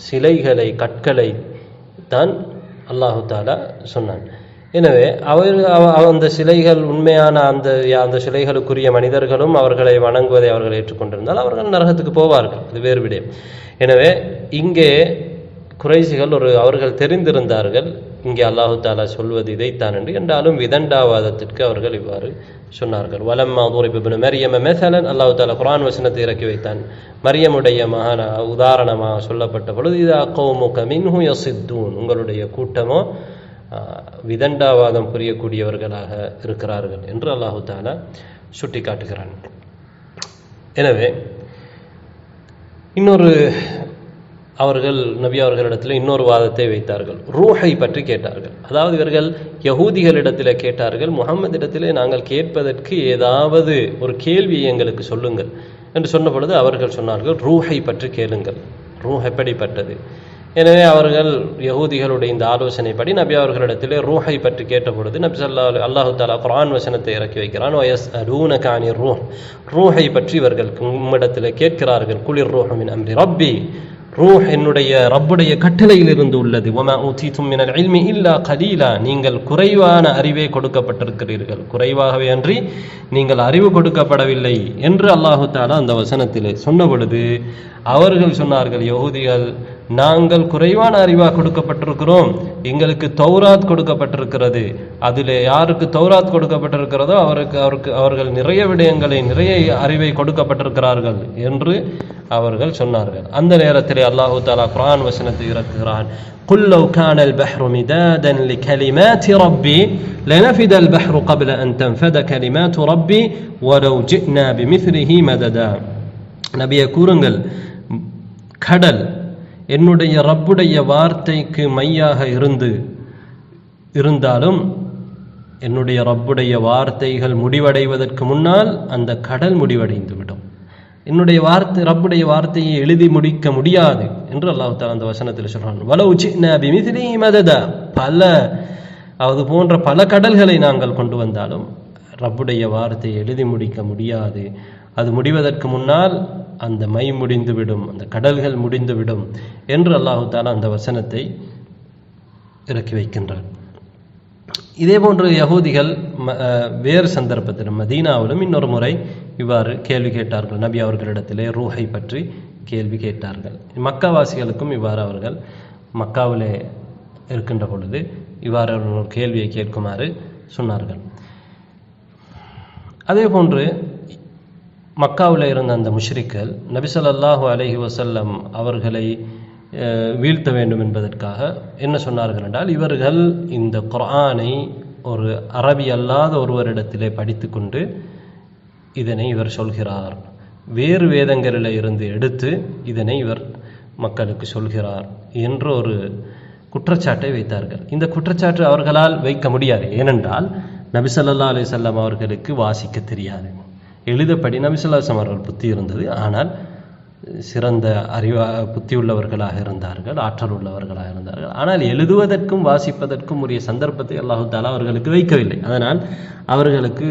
சிலைகளை கற்களை தான் அல்லாஹு தாலா சொன்னான். எனவே அந்த சிலைகள் உண்மையான அந்த சிலைகளுக்குரிய மனிதர்களும் அவர்களை வணங்குவதை அவர்கள் ஏற்றுக்கொண்டிருந்தால் அவர்கள் நரகத்துக்கு போவார்கள், இது வேறு விடயம். எனவே இங்கே குறைசிகள் அவர்கள் தெரிந்திருந்தார்கள் இங்கே அல்லாஹு தாலா சொல்வது இதைத்தான் என்றாலும் விதண்டாவாதத்திற்கு அவர்கள் இவ்வாறு சொன்னார்கள். வலம்மா தூரிப இப்னு மர்யம் மஸலன், அல்லாஹு தாலா குர்ஆன் வசனத்தை இறக்கி வைத்தான். மரியமுடைய மகன உதாரணமாக சொல்லப்பட்ட பொழுது, இதா கௌமுக மின்ஹு யஸித்தூன், உங்களுடைய கூட்டமோ விதண்டாவாதம் புரியக்கூடியவர்களாக இருக்கிறார்கள் என்று அல்லாஹு தாலா சுட்டி காட்டுகிறான். எனவே அவர்கள் நபி அவர்களிடத்தில் இன்னொரு வாதத்தை வைத்தார்கள், ரூஹை பற்றி கேட்டார்கள். அதாவது இவர்கள் யஹூதிகளிடத்தில் கேட்டார்கள், முஹம்மதிடத்திலே நாங்கள் கேட்பதற்கு ஏதாவது ஒரு கேள்வியை எங்களுக்கு சொல்லுங்கள் என்று சொன்ன பொழுது அவர்கள் சொன்னார்கள், ரூஹை பற்றி கேளுங்கள், ரூஹ் எப்படிப்பட்டது. எனவே அவர்கள் யஹூதிகளுடைய இந்த ஆலோசனைப்படி நபி அவர்களிடத்திலே ரூஹை பற்றி கேட்ட பொழுது நபி அல்லாஹு தாலா குர்ஆன் வசனத்தை இறக்கி வைக்கிறான், வயஸ்அலூனக அனிர் ரூஹ், ரூஹை பற்றி இவர்கள் உம்மிடத்திலே கேட்கிறார்கள், குலிர் ரூஹு மின் அம்ரி ரப்பி, ரூஹ் என்னுடைய ரப்புடைய கட்டளையிலிருந்து உள்ளது. வமா ஊதீதும் மினல் இல்மி இல்லா கலீலா, நீங்கள் குறைவான அறிவே கொடுக்கப்பட்டிருக்கிறீர்கள், குறைவாகவே அன்றி நீங்கள் அறிவு கொடுக்கப்படவில்லை என்று அல்லாஹு தாலா அந்த வசனத்திலே சொன்ன பொழுது அவர்கள் சொன்னார்கள், யஹூதிகள், நாங்கள் குறைவான அறிவாக கொடுக்கப்பட்டிருக்கிறோம், எங்களுக்கு தௌராத் கொடுக்கப்பட்டிருக்கிறது, அதிலே யாருக்கு தௌராத் கொடுக்கப்பட்டிருக்கிறதோ அவர்கள் நிறைய விடயங்களை நிறைய அறிவை கொடுக்கப்பட்டிருக்கிறார்கள் என்று அவர்கள் சொன்னார்கள். அந்த நேரத்திலே அல்லாஹு தஆலா குர்ஆன் வசனத்தை இறக்குகிறான், قل لو كان البحر مدادا لكلمات ربي لنفد البحر قبل أن تنفد كلمات ربي ولو جئنا بمثله مددا. நபியே கூறுங்கள், கடல் என்னுடைய ரப்புடைய வார்த்தைக்கு மையாக இருந்தாலும் என்னுடைய ரப்புடைய வார்த்தைகள் முடிவடைவதற்கு முன்னால் அந்த கடல் முடிவடைந்துவிடும். என்னுடைய ரப்புடைய வார்த்தையை எழுதி முடிக்க முடியாது என்று அல்லாஹ் தஆலா அந்த வசனத்தில் சொல்றான். வலவு ஜினா பிமித்லிஹி மததா, அது போன்ற பல கடல்களை நாங்கள் கொண்டு வந்தாலும் ரப்புடைய வார்த்தையை எழுதி முடிக்க முடியாது, அது முடிவதற்கு முன்னால் அந்த மை முடிந்துவிடும், அந்த கடல்கள் முடிந்துவிடும் என்று அல்லாஹு தஆலா அந்த வசனத்தை இறக்கி வைக்கின்றார். இதே போன்று யஹூதிகள் வேறு சந்தர்ப்பத்தில் மதீனாவிலும் இன்னொரு முறை இவ்வாறு கேள்வி கேட்டார்கள், நபி அவர்களிடத்திலே ரூஹை பற்றி கேள்வி கேட்டார்கள். மக்காவாசிகளுக்கும் இவ்வாறு அவர்கள் மக்காவிலே இருக்கின்ற பொழுது இவ்வாறு ஒரு கேள்வியை கேட்குமாறு சொன்னார்கள். அதே போன்று மக்காவில் இருந்த அந்த முஷ்ரிக்கள் நபி ஸல்லல்லாஹு அலைஹி வஸல்லம் அவர்களை வீழ்த்த வேண்டும் என்பதற்காக என்ன சொன்னார்கள் என்றால், இவர்கள் இந்த குர்ஆனை ஒரு அரபி அல்லாத ஒருவரிடத்திலே படித்து கொண்டு இதனை இவர் சொல்கிறார், வேறு வேதங்களில் இருந்து எடுத்து இதனை இவர் மக்களுக்கு சொல்கிறார் என்ற ஒரு குற்றச்சாட்டை வைத்தார்கள். இந்த குற்றச்சாட்டு அவர்களால் வைக்க முடியாது. ஏனென்றால் நபி ஸல்லல்லாஹு அலைஹி வஸல்லம் அவர்களுக்கு வாசிக்க தெரியாது. எழுதப்படி நபி ஸல்லல்லாஹு அலைஹி வஸல்லம் அவர்கள் புத்தி இருந்தது. ஆனால் சிறந்த புத்தி உள்ளவர்களாக இருந்தார்கள், ஆற்றல் உள்ளவர்களாக இருந்தார்கள். ஆனால் எழுதுவதற்கும் வாசிப்பதற்கும் உரிய சந்தர்ப்பத்தை அல்லாஹு தஆலா அவர்களுக்கு வைக்கவில்லை. அதனால் அவர்களுக்கு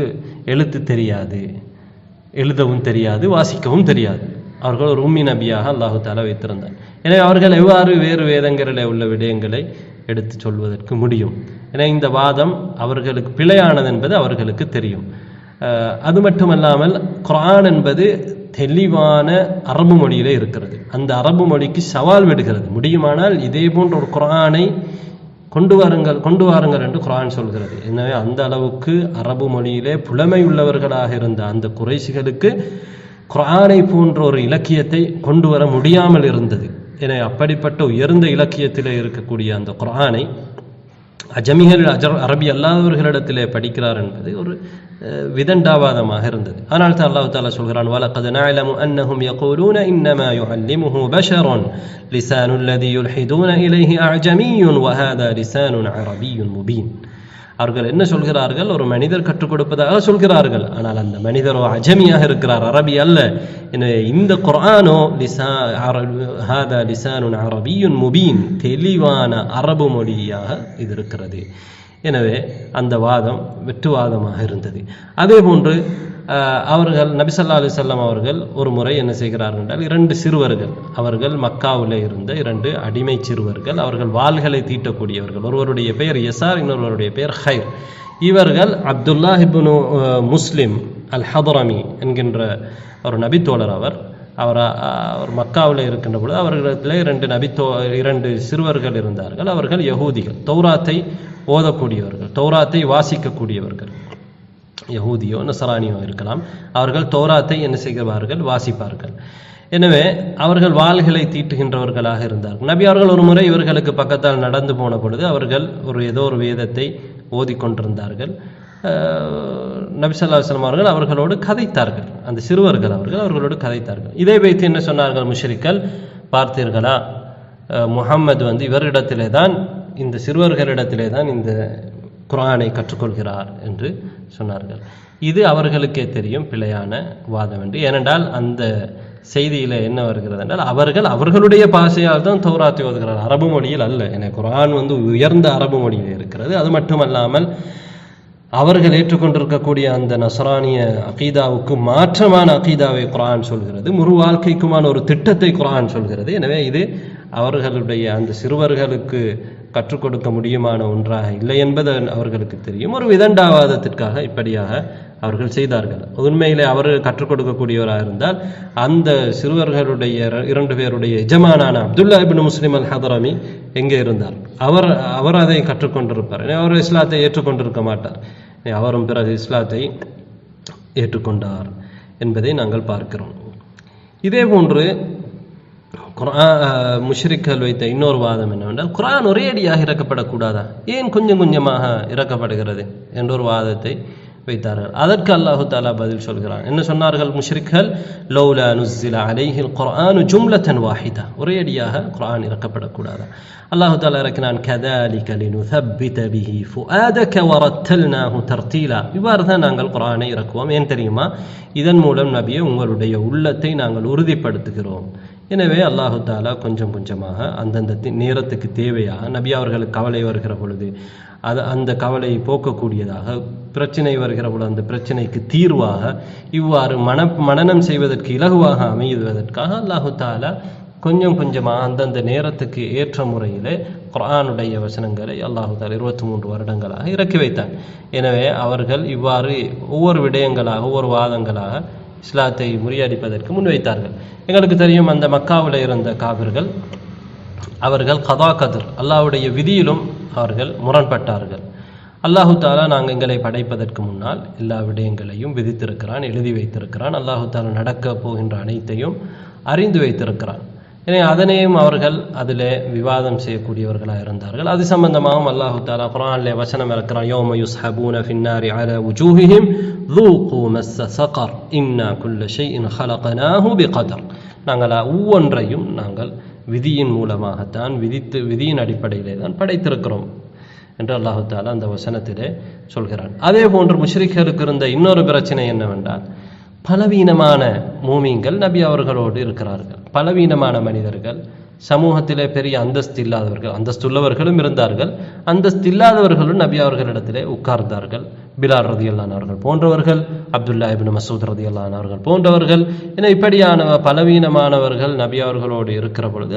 எழுத்து தெரியாது, எழுதவும் தெரியாது, வாசிக்கவும் தெரியாது. அவர்கள் ஒரு உம்மி நபியாக அல்லாஹு தஆலா வைத்திருந்தார். எனவே அவர்கள் எவ்வாறு வேறு வேதங்களில் உள்ள விடயங்களை எடுத்து சொல்வதற்கு முடியும்? என இந்த வாதம் அவர்களுக்கு பிழையானது என்பது அவர்களுக்கு தெரியும். அது மட்டுமல்லாமல் குர்ஆன் என்பது தெளிவான அரபு மொழியிலே இருக்கிறது. அந்த அரபு மொழிக்கு சவால் விடுகிறது. முடியுமானால் இதே போன்ற ஒரு குர்ஆனை கொண்டு வாருங்கள் என்று குர்ஆன் சொல்கிறது. எனவே அந்த அளவுக்கு அரபு மொழியிலே புலமை உள்ளவர்களாக இருந்த அந்த குறைஷிகளுக்கு குர்ஆனை போன்ற ஒரு இலக்கியத்தை கொண்டு வர முடியாமல் இருந்தது. எனவே அப்படிப்பட்ட உயர்ந்த இலக்கியத்திலே இருக்கக்கூடிய அந்த குர்ஆனை அஜமிகள் அரபி அல்லாதவர்களிடத்திலே படிக்கிறார் என்பது ஒரு விதண்டாவாதமாக இருந்தது. ஆனால் தான் அல்லாஹ் தஆலா சொல்கிறான், வலகத் நஅலமு அன்னஹும் யகூலூன இன்னமா யுஅல்லிமுஹு பஷருன் லிசானுல் லதி யுல்ஹிதூன இலைஹி அஅஜமிய்யுன் வஹாதா லிசானுன் அரபிய்யுன் முபீன். அவர்கள் என்ன சொல்கிறார்கள்? ஒரு மனிதர் கற்றுக் கொடுப்பதாக சொல்கிறார்கள். ஆனால் அந்த மனிதரோ அஜமியாக இருக்கிறார், அரபி அல்ல. எனவே இந்த குர்ஆனோ ஹாதா லிசானுன் அரபிய்யுன் முபீன், தெளிவான அரபு மொழியாக இது இருக்கிறது. எனவே அந்த வாதம் வெற்றுவாதமாக இருந்தது. அதே போன்று அவர்கள் நபி ஸல்லல்லாஹு அலைஹி வஸல்லம் அவர்கள் ஒரு முறை என்ன செய்கிறார்கள் என்றால், 2 சிறுவர்கள், அவர்கள் மக்காவில் இருந்த 2 அடிமை சிறுவர்கள், அவர்கள் வாள்களை தீட்டக்கூடியவர்கள். ஒருவருடைய பெயர் யசார், இன்னொருவருடைய பெயர் ஹைர். இவர்கள் அப்துல்லாஹ் இப்னு முஸ்லிம் அல் ஹதரமி என்கின்ற ஒரு நபித்தோழர். அவர் மக்காவில் இருக்கின்ற பொழுது அவர்களிடத்தில் 2 சிறுவர்கள் இருந்தார்கள். அவர்கள் யகூதிகள், தௌராத்தை ஓதக்கூடியவர்கள், தௌராத்தை வாசிக்கக்கூடியவர்கள். யகூதியோ நசரானியோ இருக்கலாம். அவர்கள் தௌராத்தை என்ன செய்வார்கள்? வாசிப்பார்கள். எனவே அவர்கள் வாள்களை தீட்டுகின்றவர்களாக இருந்தார்கள். நபி அவர்கள் ஒரு முறை இவர்களுக்கு பக்கத்தால் நடந்து போன பொழுது அவர்கள் ஏதோ ஒரு வேதத்தை ஓதிக்கொண்டிருந்தார்கள். நபி ஸல்லல்லாஹு அலைஹி வஸல்லம் அவர்கள் அவர்களோடு கதைத்தார்கள். அந்த சிறுவர்கள் அவர்களோடு கதைத்தார்கள். இதை வைத்து என்ன சொன்னார்கள் முஷ்ரிக்கள்? பார்த்தீர்களா, முஹம்மது இவரிடத்திலே தான், இந்த சிறுவர்களிடத்திலே தான் இந்த குர்ஆனை கற்றுக்கொள்கிறார் என்று சொன்னார்கள். இது அவர்களுக்கே தெரியும் பிழையான வாதம் என்று. ஏனென்றால் அந்த செய்தியில் என்ன வருகிறது என்றால், அவர்களுடைய பாஷையால் தான் தௌராத்தை ஓதுகிறார், அரபு மொழியில் அல்ல. என குர்ஆன் உயர்ந்த அரபு மொழியில் இருக்கிறது. அது மட்டுமல்லாமல் அவர்கள் ஏற்றுக்கொண்டிருக்கக்கூடிய அந்த நசரானிய அகீதாவுக்கு மாற்றமான அகீதாவை குர்ஆன் சொல்கிறது. முழு வாழ்க்கைக்குமான ஒரு திட்டத்தை குர்ஆன் சொல்கிறது. எனவே இது அவர்களுடைய அந்த சிறுவர்களுக்கு கற்றுக் கொடுக்க முடியுமான ஒன்றாக இல்லை என்பது அவர்களுக்கு தெரியும். ஒரு விதண்டாவாதத்திற்காக இப்படியாக அவர்கள் செய்தார்கள். உண்மையிலே அவர்கள் கற்றுக் கொடுக்கக்கூடியவராக இருந்தால் அந்த சிறுவர்களுடைய 2 பேருடைய எஜமானான அப்துல்லா இப்னு முஸ்லிம் அல் ஹதரமி எங்கே இருந்தார்? அவர் அதை கற்றுக்கொண்டிருப்பார். அவர் இஸ்லாத்தை ஏற்றுக்கொண்டிருக்க மாட்டார். அவரும் பிறகு இஸ்லாத்தை ஏற்றுக்கொண்டார் என்பதை நாங்கள் பார்க்கிறோம். இதே போன்று முஷ்ரிக்கள் வைத்த இன்னொரு வாதம் என்னவென்றால், குர்ஆன் ஒரேடியாக இறக்கப்படக்கூடாதா, ஏன் கொஞ்சம் கொஞ்சமாக இறக்கப்படுகிறது என்ற ஒரு வாதத்தை வைத்தார்கள். அதற்கு அல்லாஹு தஆலா பதில் சொல்கிறான். என்ன சொன்னார்கள் முஷ்ரிக்கள்? லௌலா நுஸ்ஸில அலைஹில் குர்ஆனு ஜும்லத்தன் வாஹிதா, ஒரேடியாக குர்ஆன் இறக்கப்படக்கூடாதா? அல்லாஹு தஆலா இறக்கினான், கதாலிக லினுஸப்பித பிஹி ஃபுஆதக வரத்தல்னாஹு தர்தீலா. இவ்வாறு தான் நாங்கள் குர்ஆனை இறக்குவோம். ஏன் தெரியுமா? இதன் மூலம் நபியே உங்களுடைய உள்ளத்தை நாங்கள் உறுதிப்படுத்துகிறோம். எனவே அல்லாஹு தஆலா கொஞ்சம் கொஞ்சமாக அந்தந்த நேரத்துக்கு தேவையாக நபி அவர்களுக்கு கவலை வருகிற பொழுது அந்த கவலையை போக்கக்கூடியதாக, பிரச்சனை வருகிற பொழுது அந்த பிரச்சனைக்கு தீர்வாக, இவ்வாறு மனனம் செய்வதற்கு இலகுவாக அமைவதற்காக அல்லாஹு தஆலா கொஞ்சம் கொஞ்சமாக அந்தந்த நேரத்துக்கு ஏற்ற முறையிலே குர்ஆனுடைய வசனங்களை அல்லாஹு தஆலா 23 வருடங்களாக இறக்கி வைத்தான். எனவே அவர்கள் இவ்வாறு ஒவ்வொரு விடயங்களாக, ஒவ்வொரு வாதங்களாக இஸ்லாத்தை முறியடிப்பதற்கு முன்வைத்தார்கள். எங்களுக்கு தெரியும், அந்த மக்காவில் இருந்த காபிர்கள் அவர்கள் கதா கதிர், அல்லாஹ்வுடைய விதியிலும் அவர்கள் முரண்பட்டார்கள். அல்லாஹு தஆலா நாங்கள் எங்களை படைப்பதற்கு முன்னால் எல்லா விடயங்களையும் விதித்திருக்கிறான், எழுதி வைத்திருக்கிறான். அல்லாஹு தஆலா நடக்க போகின்ற அனைத்தையும் அறிந்து வைத்திருக்கிறான். எனவே அதனையும் அவர்கள் அதில் விவாதம் செய்யக்கூடியவர்களாக இருந்தார்கள். அது சம்பந்தமாகவும் அல்லாஹு தஆலா குர்ஆனிலே வசனம் இறக்கிறான், யௌம யுஸ்ஹபூன ஃபின்னாரி அலா வுஜூஹிஹிம் ذوقوا مس سقر إنا كل شيء خلقناه بقدر. நாங்கள் ஒவ்வொன்றையும் நாங்கள் விதியின் மூலமாகத்தான் விதியின் அடிப்படையிலே தான் படைத்திருக்கிறோம் என்று அல்லாஹு தாலா அந்த வசனத்திலே சொல்கிறான். அதே போன்று முஷ்ரிக்களுக்கு இருந்த இன்னொரு பிரச்சனை என்னவென்றால், பலவீனமான மூமீன்கள் நபி அவர்களோடு இருக்கிறார்கள். பலவீனமான மனிதர்கள், சமூகத்திலே பெரிய அந்தஸ்து இல்லாதவர்கள், அந்தஸ்துள்ளவர்களும் இருந்தார்கள், அந்தஸ்து இல்லாதவர்களும் நபி அவர்களிடத்திலே உட்கார்ந்தார்கள். பிலால் ரதியல்லாஹு அவர்கள் போன்றவர்கள், அப்துல்லா இப்னு மஸ்ஊத் ரதியல்லாஹு அவர்கள் போன்றவர்கள், என இப்படியான பலவீனமானவர்கள் நபி அவர்களோடு இருக்கிற பொழுது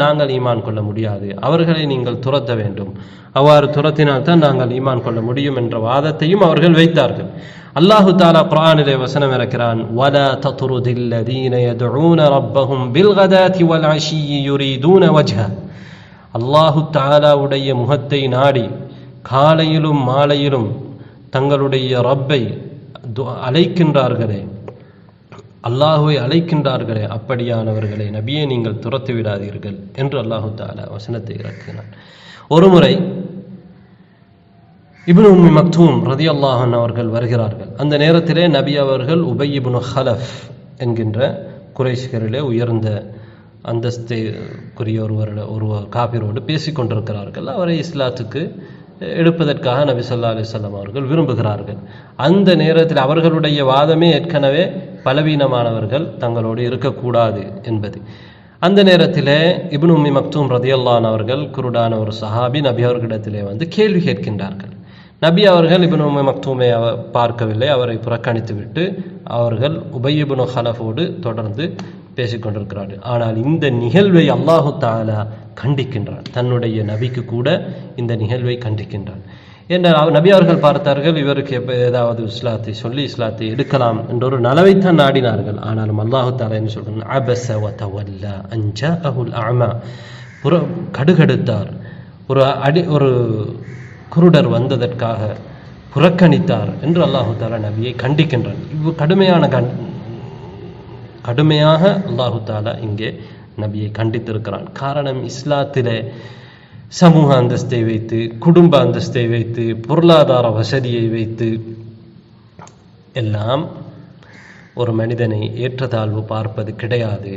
நாங்கள் ஈமான் கொள்ள முடியாது, அவர்களை நீங்கள் துரத்த வேண்டும், அவ்வாறு துரத்தினால்தான் நாங்கள் ஈமான் கொள்ள முடியும் என்ற வாதத்தையும் அவர்கள் வைத்தார்கள். அல்லாஹு தாலா குர்ஆனிலே வசனம் இறக்கிறான், வலா தத்ருதில் லதீன யதுஊன ரப்பஹும் பில்கதாதி வல் அஷியி யுரீதூன வஜ்ஹ. அல்லாஹு தாலாவுடைய முகத்தை நாடி காலையிலும் மாலையிலும் தங்களுடைய ரப்பை அழைக்கின்றார்களே, அல்லாஹுவை அழைக்கின்றார்களே, அப்படியானவர்களை நபியை நீங்கள் துரத்து விடாதீர்கள் என்று அல்லாஹு தாலா வசனத்தை இறக்கினான். ஒருமுறை இப்னு உம்மி மக்தூம் ரதியல்லாஹு அன்ஹு அவர்கள் வருகிறார்கள். அந்த நேரத்திலே நபி அவர்கள் உபய் இப்னு ஹலஃப் என்கின்ற குறைஷிகளிலே உயர்ந்த அந்தஸ்துக்குரிய ஒரு காபிரோடு பேசிக்கொண்டிருக்கிறார்கள். அவரை இஸ்லாத்துக்கு எடுப்பதற்காக நபி ஸல்லல்லாஹு அலைஹி வஸல்லம் அவர்கள் விரும்புகிறார்கள். அந்த நேரத்தில் அவர்களுடைய வாதமே ஏற்கனவே பலவீனமானவர்கள் தங்களோடு இருக்கக்கூடாது என்பது. அந்த நேரத்திலே இப்னு உம்மி மக்தூம் ரதியல்லாஹு அன்ஹு அவர்கள், குருடான ஒரு சஹாபி, நபி அவர்களிடத்திலே வந்து கேள்வி கேட்கின்றார்கள். நபி அவர்கள் இப்னு உம்மி மக்தூமை பார்க்கவில்லை, அவரை புறக்கணித்து விட்டு அவர்கள் உபய் இப்னு ஹலஃபோடு தொடர்ந்து பேசிக்கொண்டிருக்கிறார்கள். ஆனால் இந்த நிகழ்வை அல்லாஹு தஆலா கண்டிக்கின்றான். தன்னுடைய நபிக்கு கூட இந்த நிகழ்வை கண்டிக்கின்றான். என்றால் நபி அவர்கள் பார்த்தார்கள், இவருக்கு ஏதாவது இஸ்லாத்தை சொல்லி இஸ்லாத்தை எடுக்கலாம் என்ற ஒரு நலவைத்தான் நாடினார்கள். ஆனாலும் அல்லாஹு தஆலா என்ன சொல்றான், அபஸ வ தவல்லா அன் ஜாஅஹுல் அஅமா, கடுகடுத்தார், ஒரு குருடர் வந்ததற்காக புறக்கணித்தார் என்று அல்லாஹு தஆலா நபியை கண்டிக்கின்றான். கடுமையாக அல்லாஹு தஆலா இங்கே நபியை கண்டித்திருக்கிறான். காரணம், இஸ்லாத்திலே சமூக அந்தஸ்தை வைத்து, குடும்ப அந்தஸ்தை வைத்து, பொருளாதார வசதியை வைத்து எல்லாம் ஒரு மனிதனை ஏற்றத்தாழ்வு பார்ப்பது கிடையாது.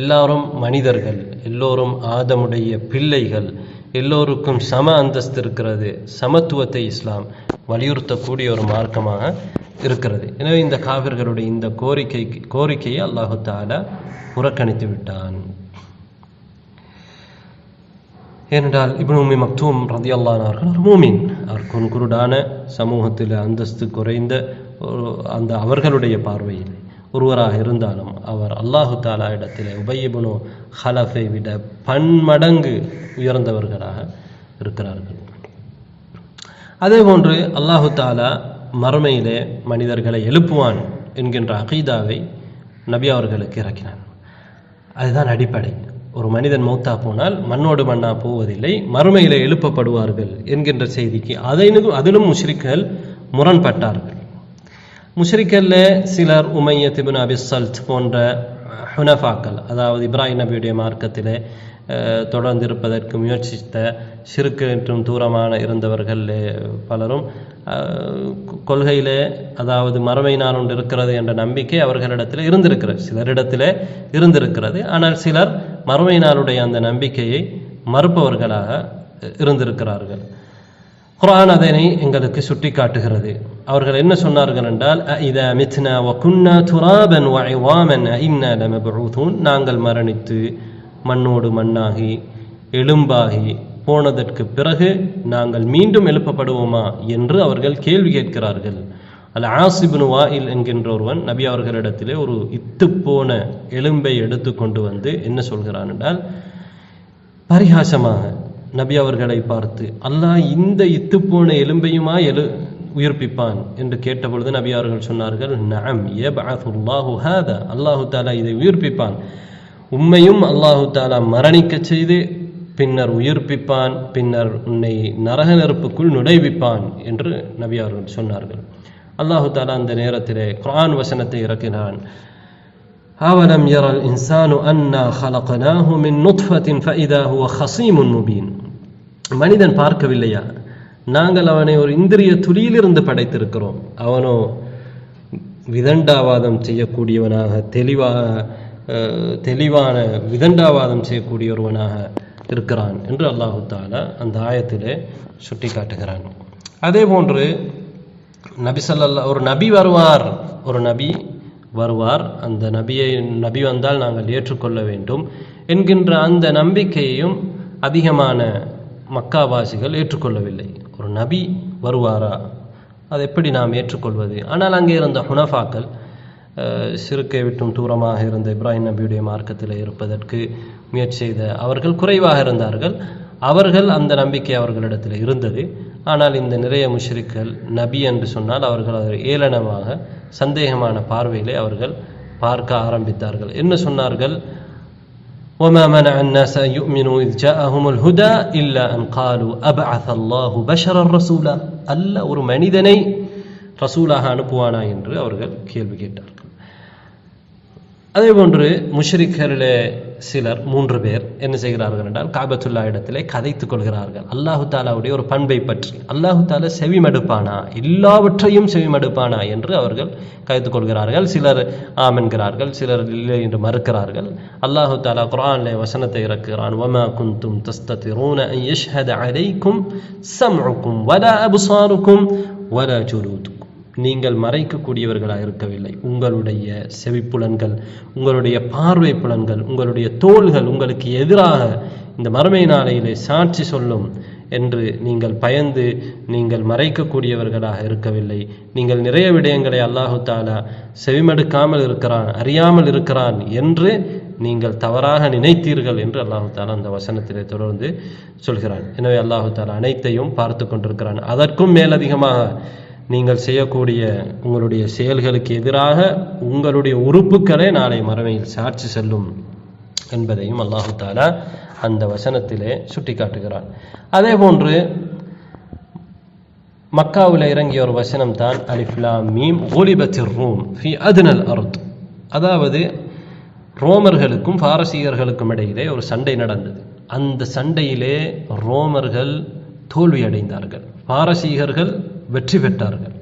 எல்லாரும் மனிதர்கள், எல்லோரும் ஆதமுடைய பிள்ளைகள், எல்லோருக்கும் சம அந்தஸ்து இருக்கிறது. சமத்துவத்தை இஸ்லாம் வலியுறுத்தக்கூடிய ஒரு மார்க்கமாக இருக்கிறது. எனவே இந்த காபிர்களுடைய இந்த கோரிக்கையை அல்லாஹு தஆலா புறக்கணித்து விட்டான். ஏனென்றால் இப்னு உம்மி மக்தூம் ரலியல்லாஹு அன்ஹு அவர்கள் ஒரு மூமின். அவர் குருடான, சமூகத்தில் அந்தஸ்து குறைந்த அவர்களுடைய பார்வையில் ஒருவராக இருந்தாலும் அவர் அல்லாஹு தஆலா இடத்திலே உபய் இப்னு ஹலஃபை விட பன்மடங்கு உயர்ந்தவர்களாக இருக்கிறார்கள். அதே போன்று அல்லாஹு தஆலா மறுமையிலே மனிதர்களை எழுப்புவான் என்கின்ற அகீதாவை நபி அவர்களுக்கு இறக்கினான். அதுதான் அடிப்படை. ஒரு மனிதன் மௌத்தா போனால் மண்ணோடு மண்ணா போவதில்லை, மறுமையிலே எழுப்பப்படுவார்கள் என்கின்ற செய்திக்கு அதிலும் முஷ்ரிக்குகள் முரண்பட்டார்கள். முஷ்ரிக்கல்ல சிலர் உமையத் இப்னு அபி ஸல்த் போன்ற ஹுனஃபாக்கள், அதாவது இப்ராஹிம் நபியுடைய மார்க்கத்திலே தொடர்ந்து இருப்பதற்கு முயற்சித்த ஷிர்க் மற்றும் தூரமான இருந்தவர்கள் பலரும் கொள்கையிலே, அதாவது மறுமை நாள் ஒன்று இருக்கிறது என்ற நம்பிக்கை அவர்களிடத்தில் இருந்திருக்கிறது, சிலரிடத்தில் இருந்திருக்கிறது. ஆனால் சிலர் மறுமை நாளுடைய அந்த நம்பிக்கையை மறுப்பவர்களாக இருந்திருக்கிறார்கள். குர்ஆன் அதனை எங்களுக்கு சுட்டி காட்டுகிறது. அவர்கள் என்ன சொன்னார்கள் என்றால், இதா மித்னா வ குன்னா துராபன் வ இவாமன் இன்னா லமபூதூன், நாங்கள் மரணித்து மண்ணோடு மண்ணாகி எலும்பாகி போனதற்கு பிறகு நாங்கள் மீண்டும் எழுப்பப்படுவோமா என்று அவர்கள் கேள்வி கேட்கிறார்கள். ஆஸ் இப்னு வாயில் என்கின்ற ஒருவன் நபி அவர்களிடத்திலே ஒரு இத்துப்போன எலும்பை எடுத்து கொண்டு வந்து என்ன சொல்கிறான் என்றால், பரிகாசமாக நபி அவர்களை பார்த்து, அல்லாஹ் இந்த இத்துப்போன எலும்பையுமா உயிர்ப்பிப்பான் என்று கேட்டபொழுது நபி அவர்கள் சொன்னார்கள், நஅம் யபஅதுல்லாஹு ஹாதா, அல்லாஹு தஆலா இதை உயிர்ப்பிப்பான், உம்மையும் அல்லாஹு தஆலா மரணிக்க செய்து பின்னர் உயிர்ப்பிப்பான், பின்னர் உன்னை நரக நெருப்புக்குள் நுழைவிப்பான் என்று நபி அவர்கள் சொன்னார்கள். அல்லாஹு தஆலா அந்த நேரத்திலே குர்ஆன் வசனத்தை இறக்கினான். அவலம் யரல் இன்சானு அன்னா ஹலக்னாஹு மின் நுத்ஃபத்தின் ஃபஇதா ஹுவ ஹஸீமுன் முபீன், மனிதன் பார்க்கவில்லையா, நாங்கள் அவனை ஒரு இந்திரிய துளியிலிருந்து படைத்திருக்கிறோம், அவனோ விதண்டாவாதம் செய்யக்கூடியவனாக, தெளிவாக தெளிவான விதண்டாவாதம் செய்யக்கூடிய ஒருவனாக இருக்கிறான் என்று அல்லாஹு தஆலா அந்த ஆயத்திலே சுட்டி காட்டுகிறான். அதே போன்று ஒரு நபி வருவார், அந்த நபி வந்தால் நாங்கள் ஏற்றுக்கொள்ள வேண்டும் என்கின்ற அந்த நம்பிக்கையையும் அதிகமான மக்காவாசிகள் ஏற்றுக்கொள்ளவில்லை. ஒரு நபி வருவாரா, அதை எப்படி நாம் ஏற்றுக்கொள்வது? ஆனால் அங்கே இருந்த ஹுனஃபாக்கள், சிறுக்கை விட்டும் தூரமாக இருந்த இப்ராஹிம் நபியுடைய மார்க்கத்தில் இருப்பதற்கு முயற்சி செய்த அவர்கள் குறைவாக இருந்தார்கள். அவர்கள் அந்த நம்பிக்கை அவர்களிடத்தில் இருந்தது. ஆனால் இந்த நிறைய முஷ்ரிக்கள் நபி என்று சொன்னால் அவர்கள் அதை ஏளனமாக சந்தேகமான பார்வையிலே அவர்கள் பார்க்க ஆரம்பித்தார்கள். என்ன சொன்னார்கள்? وَمَا مَنَعَ النَّاسَ أَن يُؤْمِنُوا إِذْ جَاءَهُمُ الْهُدَى إِلَّا أَنْ قَالُوا أَبْعَثَ اللَّهُ بَشَرًا رَسُولًا. அல்லாஹ் ஒரு மனிதனை ரசூலாக அனுப்புவானா என்று அவர்கள் கேள்வி கேட்டார்கள். அதே போன்று முஷ்ரிக்களிலே சிலர் 3 பேர் என்ன செய்கிறார்கள் என்றால், காபத்துல்லா இடத்திலே கதைத்துக் கொள்கிறார்கள் அல்லாஹு தாலாவுடைய ஒரு பண்பை பற்றி. அல்லாஹு தாலா செவிமடுப்பானா, எல்லாவற்றையும் செவிமடுப்பானா என்று அவர்கள் கதைத்துக் கொள்கிறார்கள். சிலர் ஆம் என்கிறார்கள், சிலர் இல்லை என்று மறுக்கிறார்கள். அல்லாஹு தாலா குர்ஆனிலே வசனத்தை இறக்குகிறான், வமா குந்தும் தஸ்ததிரூன அன் யஷ்ஹத அலைக்கும் சம்உக்கும் வலா அப்சாருக்கும் வலா ஜுலூதுக்கும். நீங்கள் மறைக்கக்கூடியவர்களாக இருக்கவில்லை. உங்களுடைய செவிப்புலன்கள், உங்களுடைய பார்வை புலன்கள், உங்களுடைய தோள்கள் உங்களுக்கு எதிராக இந்த மறுமை நாளையிலே சாட்சி சொல்லும் என்று நீங்கள் பயந்து நீங்கள் மறைக்கக்கூடியவர்களாக இருக்கவில்லை. நீங்கள் நிறைய விடயங்களை அல்லாஹு தாலா செவிமடுக்காமல் இருக்கிறான், அறியாமல் இருக்கிறான் என்று நீங்கள் தவறாக நினைத்தீர்கள் என்று அல்லாஹு தாலா அந்த வசனத்திலே தொடர்ந்து சொல்கிறான். எனவே அல்லாஹு தாலா அனைத்தையும் பார்த்து கொண்டிருக்கிறான். அதற்கும் மேலதிகமாக நீங்கள் செய்யக்கூடிய உங்களுடைய செயல்களுக்கு எதிராக உங்களுடைய உறுப்புகளே நாளை மறுமையில் சாட்சி செல்லும் என்பதையும் அல்லாஹு தஆலா அந்த வசனத்திலே சுட்டி காட்டுகிறான். அதே போன்று மக்காவில் இறங்கிய ஒரு வசனம் தான் அலிஃப் லாம் மீம் குலிபத்திர் ரூம் ஃபி அத்னல் அர்த். அதாவது ரோமர்களுக்கும் பாரசீகர்களுக்கும் இடையிலே ஒரு சண்டை நடந்தது. அந்த சண்டையிலே ரோமர்கள் தோல்வி அடைந்தார்கள், பாரசீகர்கள் வெற்றி பெற்றார்கள்.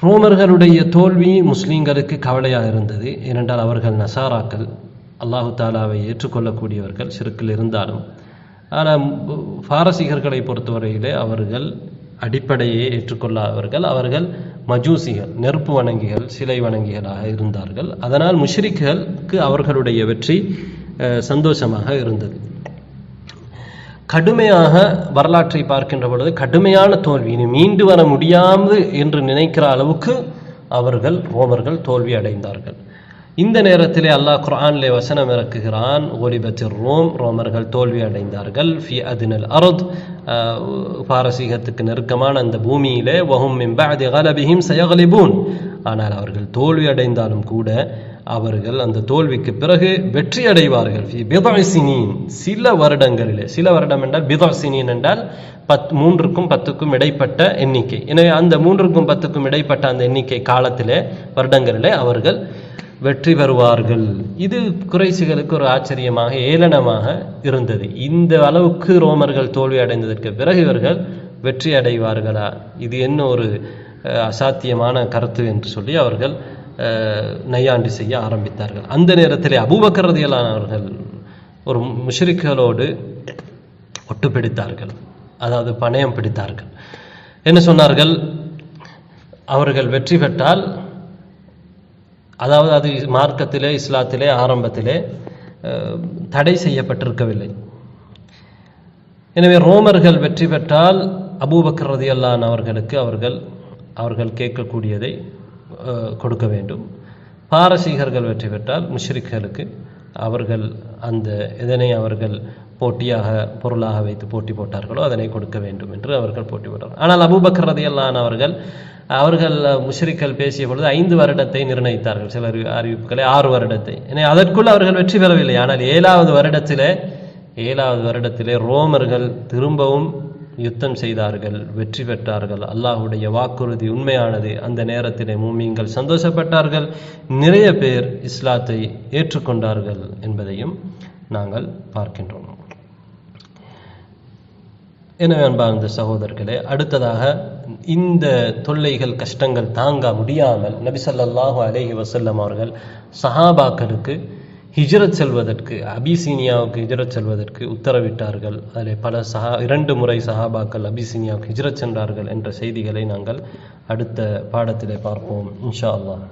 ரோமர்களுடைய தோல்வி முஸ்லீம்களுக்கு கவலையாக இருந்தது. ஏனென்றால் அவர்கள் நசாராக்கள், அல்லாஹு தாலாவை ஏற்றுக்கொள்ளக்கூடியவர்கள் சிறுக்கில் இருந்தாலும். ஆனால் பாரசீகர்களை பொறுத்தவரையிலே அவர்கள் அடிப்படையை ஏற்றுக்கொள்ளாதவர்கள். அவர்கள் மஜூசிகள், நெருப்பு வணங்கிகள், சிலை வணங்கிகளாக இருந்தார்கள். அதனால் முஷ்ரிக்குகளுக்கு அவர்களுடைய வெற்றி சந்தோஷமாக இருந்தது. கடுமையாக வரலாற்றை பார்க்கின்ற பொழுது கடுமையான தோல்வி, இனி மீண்டு வர முடியாது என்று நினைக்கிற அளவுக்கு ரோமர்கள் தோல்வி அடைந்தார்கள். இந்த நேரத்திலே அல்லாஹ் குர்ஆனிலே வசனம் இறக்குகிறான், ஒலிபத்திர் ரோமர்கள் தோல்வி அடைந்தார்கள் ஃபி அத்னல் அர்த், பாரசீகத்துக்கு நெருக்கமான அந்த பூமியிலே, வஹும் மின் பஅதி கலபிஹிம் சயக்லிபூன். ஆனால் அவர்கள் தோல்வி அடைந்தாலும் கூட அவர்கள் அந்த தோல்விக்கு பிறகு வெற்றி அடைவார்கள் ஃபி பித்இ சினீன், சில வருடங்களிலே. சில வருடம் என்றால் பித்இ சினீன் என்றால் 3க்கும் 10க்கும் இடைப்பட்ட எண்ணிக்கை. எனவே அந்த 3க்கும் 10க்கும் இடைப்பட்ட அந்த எண்ணிக்கை காலத்திலே, வருடங்களிலே அவர்கள் வெற்றி பெறுவார்கள். இது குறைசிகளுக்கு ஒரு ஆச்சரியமாக, ஏளனமாக இருந்தது. இந்த அளவுக்கு ரோமர்கள் தோல்வி அடைந்ததற்கு பிறகு இவர்கள் வெற்றி அடைவார்களா, இது என்ன ஒரு அசாத்தியமான கருத்து என்று சொல்லி அவர்கள் நையாண்டி செய்ய ஆரம்பித்தார்கள். அந்த நேரத்திலே அபூபக்கர் ரலியல்லாஹு அன்ஹு அவர்கள் ஒரு முஷ்ரிக்குகளோடு ஒட்டு பிடித்தார்கள், அதாவது பணயம் பிடித்தார்கள். என்ன சொன்னார்கள்? அவர்கள் வெற்றி பெற்றால், அதாவது அது மார்க்கத்திலே, இஸ்லாத்திலே ஆரம்பத்திலே தடை செய்யப்பட்டிருக்கவில்லை. எனவே ரோமர்கள் வெற்றி பெற்றால் அபூபக்கர் ரலியல்லாஹு அன்ஹு அவர்களுக்கு அவர்கள் கேட்கக்கூடியதை கொடுக்க வேண்டும். பாரசீகர்கள் வெற்றி பெற்றால் முஷ்ரிக்குகளுக்கு அவர்கள் எதனை அவர்கள் போட்டியாக பொருளாக வைத்து போட்டி போட்டார்களோ அதனை கொடுக்க வேண்டும் என்று அவர்கள் போட்டி போட்டார்கள். ஆனால் அபூபக்கர் ரலியல்லாஹு அன்ஹு அவர்கள் முஷ்ரிக்குகள் பேசிய பொழுது 5 வருடத்தை நிர்ணயித்தார்கள். சில அறிவிப்புகளை 6 வருடத்தை. எனவே அதற்குள் அவர்கள் வெற்றி பெறவில்லை. ஆனால் 7வது வருடத்திலே ரோமர்கள் திரும்பவும் யுத்தம் செய்தார்கள், வெற்றி பெற்றார்கள். அல்லாஹுடைய வாக்குறுதி உண்மையானது. அந்த நேரத்திலே மூமின்கள் சந்தோஷப்பட்டார்கள், நிறைய பேர் இஸ்லாத்தை ஏற்றுக்கொண்டார்கள் என்பதையும் நாங்கள் பார்க்கின்றோம். எனவே அன்பார்ந்த சகோதரர்களே, அடுத்ததாக இந்த தொல்லைகள் கஷ்டங்கள் தாங்க முடியாமல் நபி ஸல்லல்லாஹு அலைஹி வஸல்லம் அவர்கள் சஹாபாக்களுக்கு ஹிஜ்ரத் செல்வதற்கு, அபிசீனியாவுக்கு ஹிஜ்ரத் செல்வதற்கு உத்தரவிட்டார்கள். அதில் 2 முறை சஹாபாக்கள் அபிசீனியாவுக்கு ஹிஜ்ரத் சென்றார்கள் என்ற செய்திகளை நாங்கள் அடுத்த பாடத்திலே பார்ப்போம் இன்ஷா அல்லாஹ்.